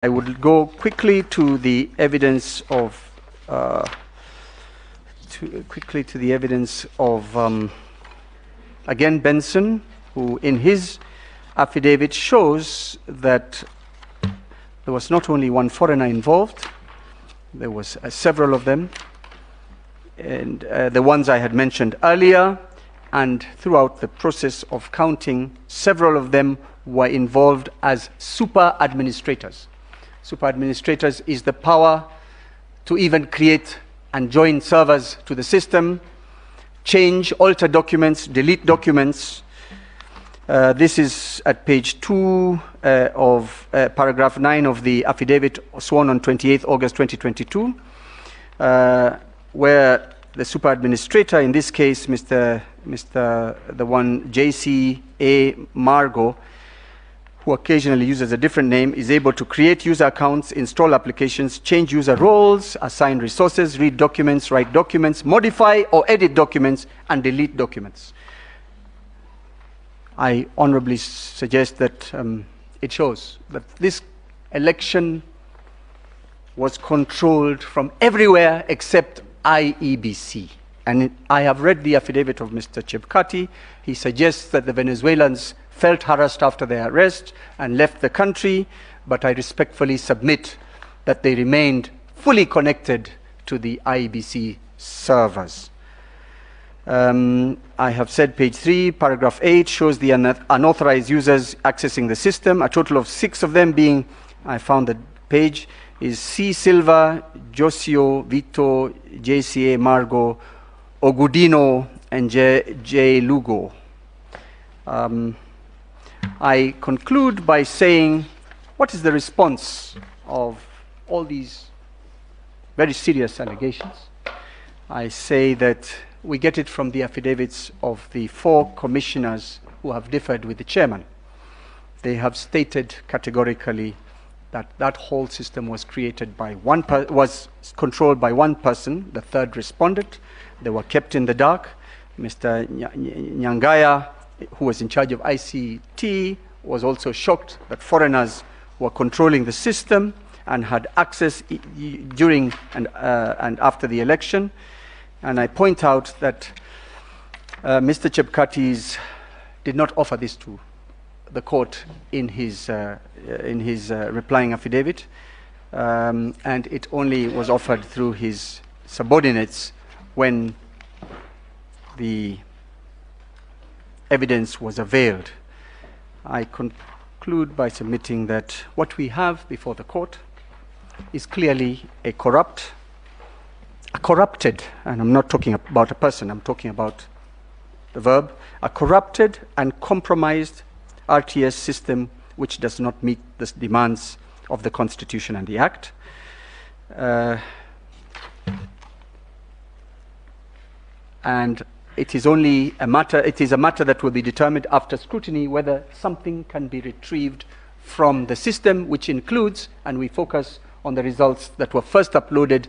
I would go quickly to the evidence of again Benson, who in his affidavit shows that there was not only one foreigner involved, there was several of them, and the ones I had mentioned earlier, and throughout the process of counting, several of them were involved as super administrators. Super administrators is the power to even create and join servers to the system, change, alter documents, delete documents. This is at page 2 of paragraph 9 of the affidavit sworn on 28th August 2022, where the super administrator, in this case, the one J.C.A. Murgor, who occasionally uses a different name, is able to create user accounts, install applications, change user roles, assign resources, read documents, write documents, modify or edit documents, and delete documents. I honorably suggest that it shows that this election was controlled from everywhere except IEBC. And I have read the affidavit of Mr. Chebukati. He suggests that the Venezuelans felt harassed after their arrest and left the country, but I respectfully submit that they remained fully connected to the IEBC servers. I have said page 3, paragraph 8 shows the unauthorized users accessing the system, a total of 6 of them being, I found the page, is C. Silva, Josio, Vito, JCA, Murgor, Ogudino, and J. Lugo. I conclude by saying, what is the response of all these very serious allegations? I say that we get it from the affidavits of the 4 commissioners who have differed with the chairman. They have stated categorically that that whole system was created by was controlled by one person, the third respondent. They were kept in the dark. Mr. Nyang'aya, who was in charge of ICT, was also shocked that foreigners were controlling the system and had access during and after the election. And I point out that Mr. Chebukati did not offer this to the court in his replying affidavit, and it only was offered through his subordinates when the evidence was availed. I conclude by submitting that what we have before the court is clearly a corrupted, and I'm not talking about a person, I'm talking about the verb, a corrupted and compromised RTS system which does not meet the demands of the Constitution and the Act. And it is only a matter that will be determined after scrutiny whether something can be retrieved from the system, which includes, and we focus on the results that were first uploaded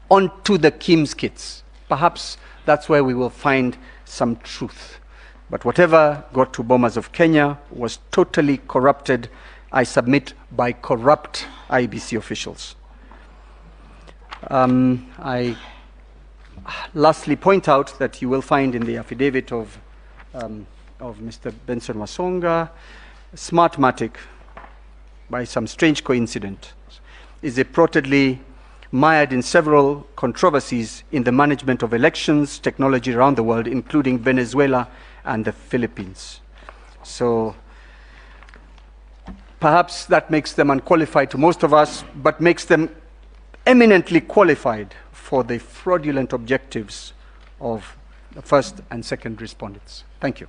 onto the KIMS kits. Perhaps that's where we will find some truth. But whatever got to Bomas of Kenya was totally corrupted, I submit, by corrupt IEBC officials. I lastly point out that you will find in the affidavit of Mr. Benson Wasonga, Smartmatic, by some strange coincidence, is reportedly mired in several controversies in the management of elections technology around the world, including Venezuela and the Philippines. So perhaps that makes them unqualified to most of us, but makes them eminently qualified for the fraudulent objectives of the first and second respondents. Thank you.